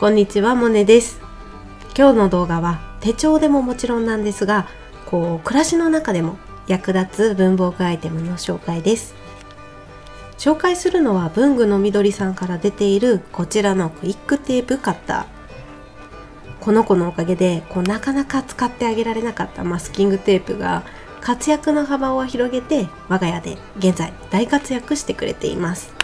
こんにちは、モネです。今日の動画は手帳でももちろんなんですが、暮らしの中でも役立つ文房具アイテムの紹介です。紹介するのは文具の緑さんから出ているこちらのクイックテープカッター。この子のおかげでなかなか使ってあげられなかったマスキングテープが活躍の幅を広げて、我が家で現在大活躍してくれています。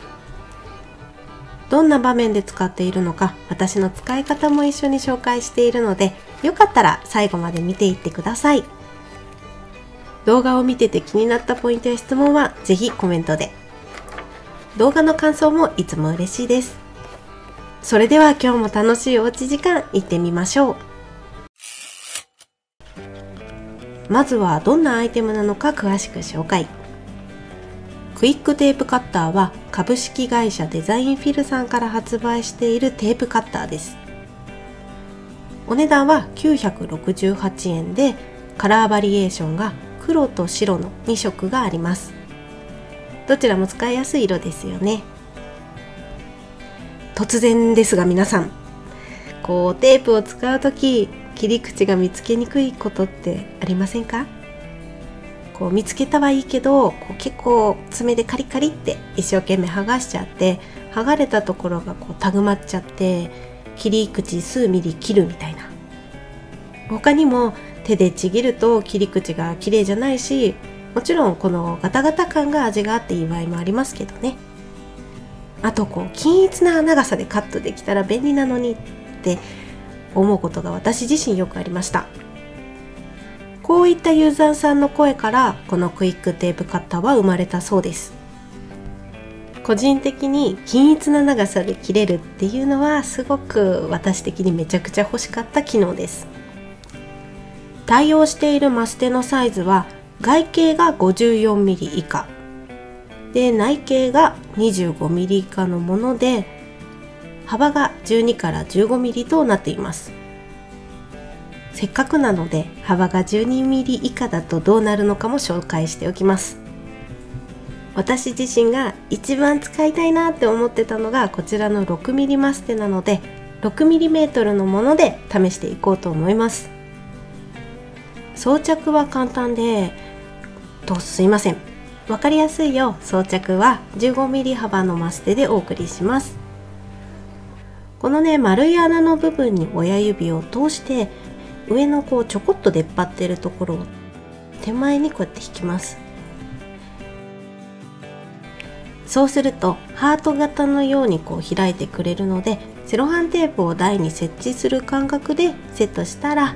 どんな場面で使っているのか、私の使い方も一緒に紹介しているので、よかったら最後まで見ていってください。動画を見てて気になったポイントや質問はぜひコメントで。動画の感想もいつも嬉しいです。それでは今日も楽しいおうち時間行ってみましょう。まずはどんなアイテムなのか詳しく紹介。クイックテープカッターは株式会社デザインフィルさんから発売しているテープカッターです。お値段は968円で、カラーバリエーションが黒と白の2色があります。どちらも使いやすい色ですよね。突然ですが皆さん、テープを使うとき切り口が見つけにくいことってありませんか？見つけたはいいけど結構爪でカリカリって一生懸命剥がしちゃって、剥がれたところがたぐまっちゃって切り口数ミリ切るみたいな。他にも手でちぎると切り口が綺麗じゃないし、もちろんこのガタガタ感が味があっていい場合もありますけどね。あと均一な長さでカットできたら便利なのにって思うことが私自身よくありました。こういったユーザーさんの声からこのクイックテープカッターは生まれたそうです。個人的に均一な長さで切れるっていうのはすごく私的にめちゃくちゃ欲しかった機能です。対応しているマステのサイズは外径が 54mm 以下で、内径が 25mm 以下のもので、幅が12から 15mm となっています。せっかくなので幅が 12mm 以下だとどうなるのかも紹介しておきます。私自身が一番使いたいなって思ってたのがこちらの 6mm マステなので、 6mm のもので試していこうと思います。装着は簡単ですいません、わかりやすいよう装着は 15mm 幅のマステでお送りします。この丸い穴の部分に親指を通して上のちょこっと出っ張っているところを手前にこうやって引きます。そうするとハート型のように開いてくれるので、セロハンテープを台に設置する感覚でセットしたら、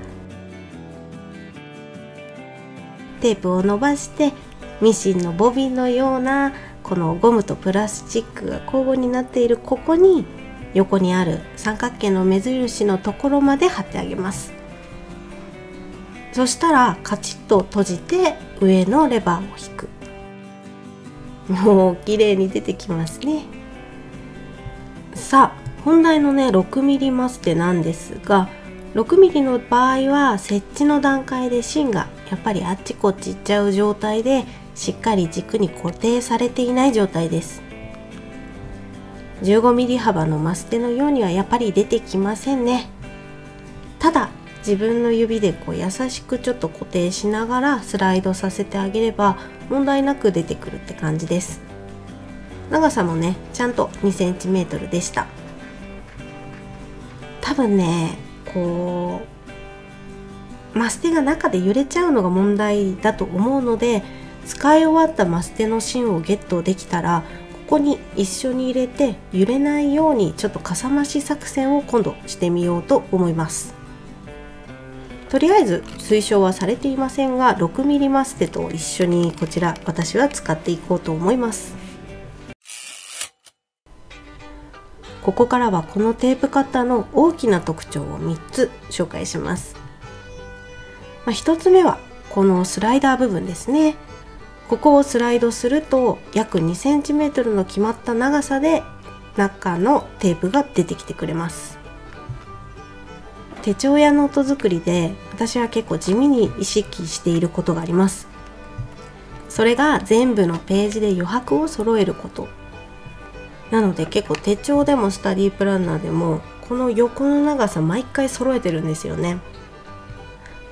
テープを伸ばしてミシンのボビンのようなこのゴムとプラスチックが交互になっているここに、横にある三角形の目印のところまで貼ってあげます。そしたらカチッと閉じて上のレバーを引く。もう綺麗に出てきますね。さあ本題の6mm マステなんですが、6mm の場合は設置の段階で芯がやっぱりあっちこっち行っちゃう状態で、しっかり軸に固定されていない状態です。15mm 幅のマステのようにはやっぱり出てきませんね。ただ自分の指で優しくちょっと固定しながらスライドさせてあげれば問題なく出てくるって感じです。長さもちゃんと 2cm でした。多分マステが中で揺れちゃうのが問題だと思うので、使い終わったマステの芯をゲットできたらここに一緒に入れて揺れないようにちょっとかさ増し作戦を今度してみようと思います。とりあえず推奨はされていませんが、 6mm マステと一緒にこちら私は使っていこうと思います。ここからはこのテープカッターの大きな特徴を3つ紹介します。1つ目はこのスライダー部分ですね。ここをスライドすると約 2cm の決まった長さで中のテープが出てきてくれます。手帳やノート作りで私は結構地味に意識していることがあります。それが全部のページで余白を揃えること。なので結構手帳でもスタディプランナーでもこの横の長さ毎回揃えてるんですよね。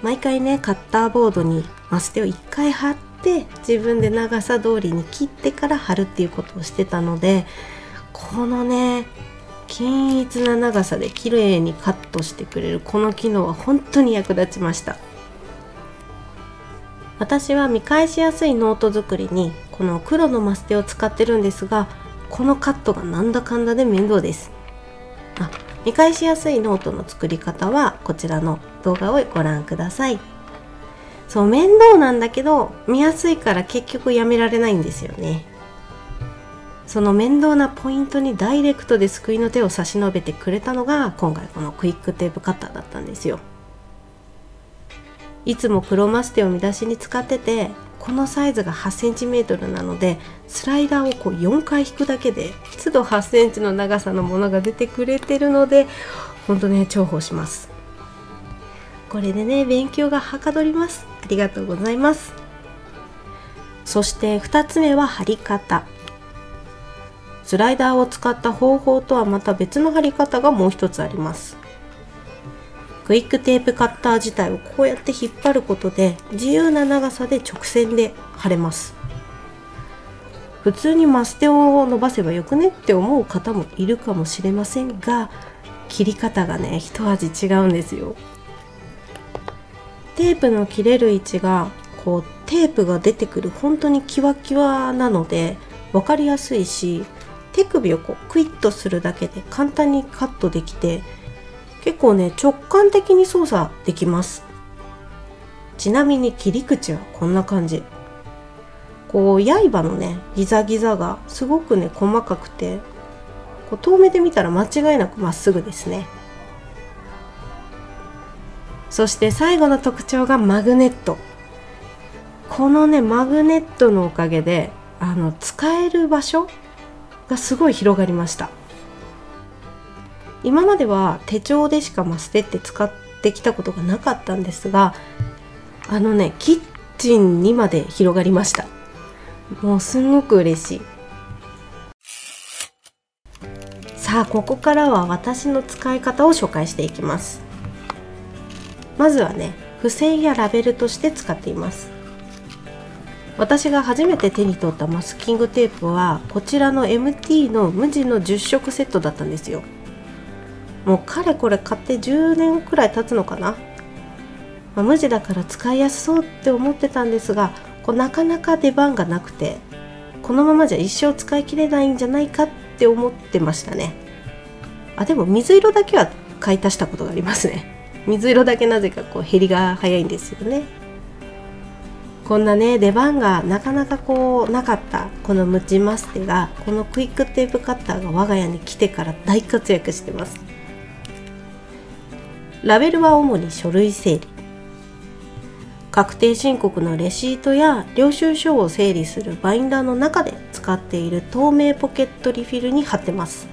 毎回ね、カッターボードにマステを1回貼って自分で長さ通りに切ってから貼るっていうことをしてたので、このね均一な長さで綺麗にカットしてくれるこの機能は本当に役立ちました。私は見返しやすいノート作りにこの黒のマステを使ってるんですが、このカットがなんだかんだで面倒です。見返しやすいノートの作り方はこちらの動画をご覧ください。そう面倒なんだけど見やすいから結局やめられないんですよね。その面倒なポイントにダイレクトで救いの手を差し伸べてくれたのが今回このクイックテープカッターだったんですよ。いつも黒マステを見出しに使ってて、このサイズが 8cm なのでスライダーをこう4回引くだけで都度 8cm の長さのものが出てくれてるので、ほんとね重宝します。これでね勉強がはかどります。ありがとうございます。そして2つ目は貼り方。スライダーを使った方法とはまた別の貼り方がもう一つあります。クイックテープカッター自体をこうやって引っ張ることで自由な長さで直線で貼れます。普通にマステを伸ばせばよくねって思う方もいるかもしれませんが、切り方がね一味違うんですよ。テープの切れる位置がこうテープが出てくる本当にキワキワなので分かりやすいし、手首をこうクイッとするだけで簡単にカットできて、結構ね直感的に操作できます。ちなみに切り口はこんな感じ。こう刃のねギザギザがすごくね細かくて、こう遠目で見たら間違いなくまっすぐですね。そして最後の特徴がマグネット。このねマグネットのおかげで使える場所がすごい広がりました。今までは手帳でしかマステって使ってきたことがなかったんですが、キッチンにまで広がりました。もうすんごく嬉しい。さあここからは私の使い方を紹介していきます。まずはね付箋やラベルとして使っています。私が初めて手に取ったマスキングテープはこちらの MT の無地の10色セットだったんですよ。もうかれこれ買って10年くらい経つのかな。無地だから使いやすそうって思ってたんですが、なかなか出番がなくて、このままじゃ一生使い切れないんじゃないかって思ってましたね。でも水色だけは買い足したことがありますね。水色だけなぜか減りが早いんですよね。こんなね出番がなかなかなかったこのムチマステが、このクイックテープカッターが我が家に来てから大活躍してます。ラベルは主に書類整理、確定申告のレシートや領収書を整理するバインダーの中で使っている透明ポケットリフィルに貼ってます。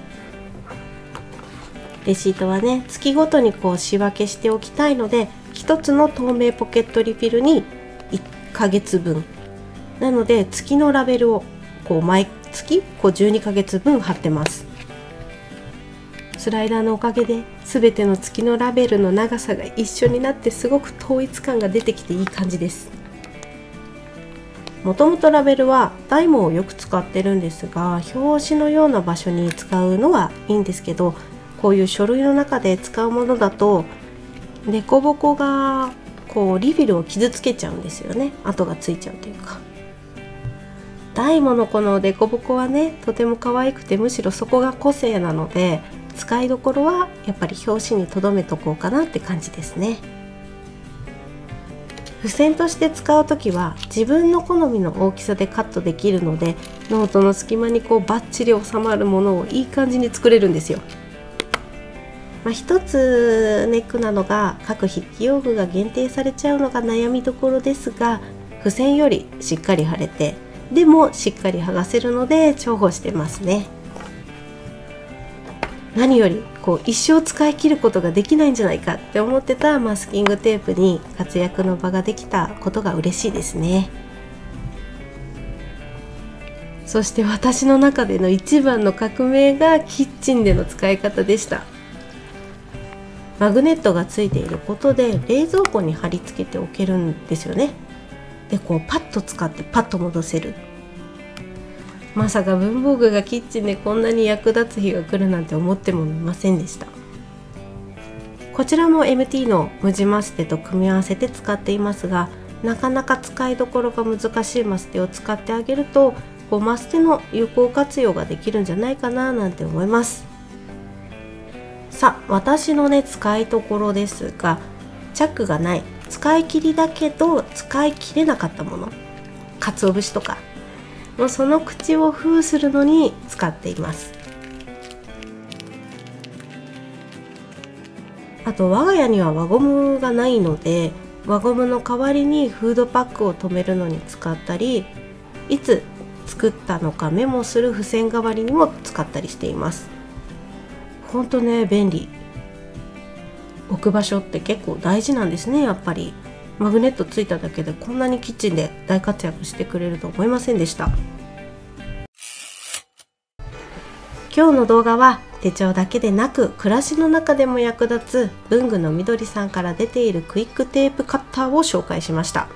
レシートはね月ごとに仕分けしておきたいので、1つの透明ポケットリフィルに1ヶ月分なので、月のラベルを毎月12ヶ月分貼ってます。スライダーのおかげで全ての月のラベルの長さが一緒になってすごく統一感が出てきていい感じです。もともとラベルはダイモをよく使ってるんですが、表紙のような場所に使うのはいいんですけど、こういう書類の中で使うものだと凸凹がリフィルを傷つけちゃうんですよね。跡がついちゃうというか。ダイモのこの凸凹はねとても可愛くて、むしろそこが個性なので、使いどころはやっぱり表紙に留めとこうかなって感じですね。付箋として使う時は自分の好みの大きさでカットできるので、ノートの隙間にバッチリ収まるものをいい感じに作れるんですよ。一つネックなのが各筆記用具が限定されちゃうのが悩みどころですが、付箋よりしっかり貼れて、でもしっかり剥がせるので重宝してますね。何より一生使い切ることができないんじゃないかって思ってたマスキングテープに活躍の場ができたことが嬉しいですね。そして私の中での一番の革命がキッチンでの使い方でした。マグネットがついていることで冷蔵庫に貼り付けておけるんですよね。でこうパッと使ってパッと戻せる。まさか文房具がキッチンでこんなに役立つ日が来るなんて思ってもみませんでした。こちらも MT の無地マステと組み合わせて使っていますが、なかなか使いどころが難しいマステを使ってあげるとこうマステの有効活用ができるんじゃないかななんて思います。さあ私のね使いどころですが、チャックがない、使い切りだけど使い切れなかったもの、鰹節とかもうその口を封するのに使っています。あと我が家には輪ゴムがないので、輪ゴムの代わりにフードパックを留めるのに使ったり、いつ作ったのかメモする付箋代わりにも使ったりしています。ほんとね便利。置く場所って結構大事なんですね。やっぱりマグネットついただけでこんなにキッチンで大活躍してくれると思いませんでした。今日の動画は手帳だけでなく暮らしの中でも役立つ文具のみどりさんから出ているクイックテープカッターを紹介しました。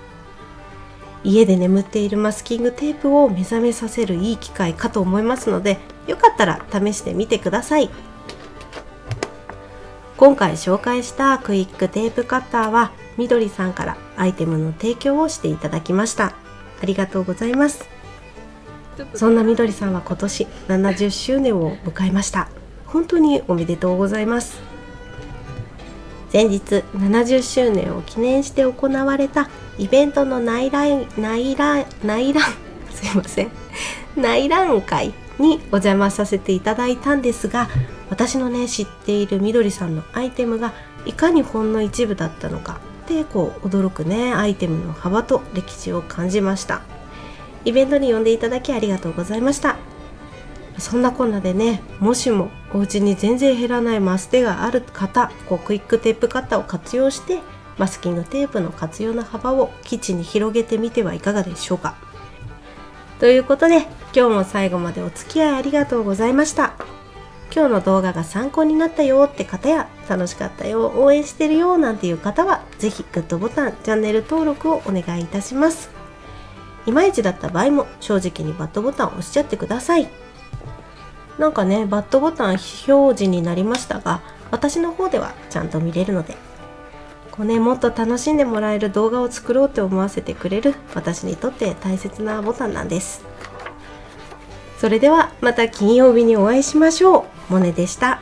家で眠っているマスキングテープを目覚めさせるいい機会かと思いますので、よかったら試してみてください。今回紹介したクイックテープカッターはみどりさんからアイテムの提供をしていただきました。ありがとうございます。そんなみどりさんは今年70周年を迎えました。本当におめでとうございます。先日70周年を記念して行われたイベントの内覧会にお邪魔させていただいたんですが、私のね知っているみどりさんのアイテムがいかにほんの一部だったのかってこう驚くねアイテムの幅と歴史を感じました。イベントに呼んでいただきありがとうございました。そんなこんなでね、もしもお家に全然減らないマステがある方、クイックテープカッターを活用してマスキングテープの活用の幅をキッチンに広げてみてはいかがでしょうか。ということで今日も最後までお付き合いありがとうございました。今日の動画が参考になったよって方や楽しかったよ、応援してるよなんていう方はぜひグッドボタン、チャンネル登録をお願いいたします。いまいちだった場合も正直にバッドボタンを押しちゃってください。なんかねバッドボタン表示になりましたが、私の方ではちゃんと見れるのでもっと楽しんでもらえる動画を作ろうって思わせてくれる私にとって大切なボタンなんです。それではまた金曜日にお会いしましょう。モネでした。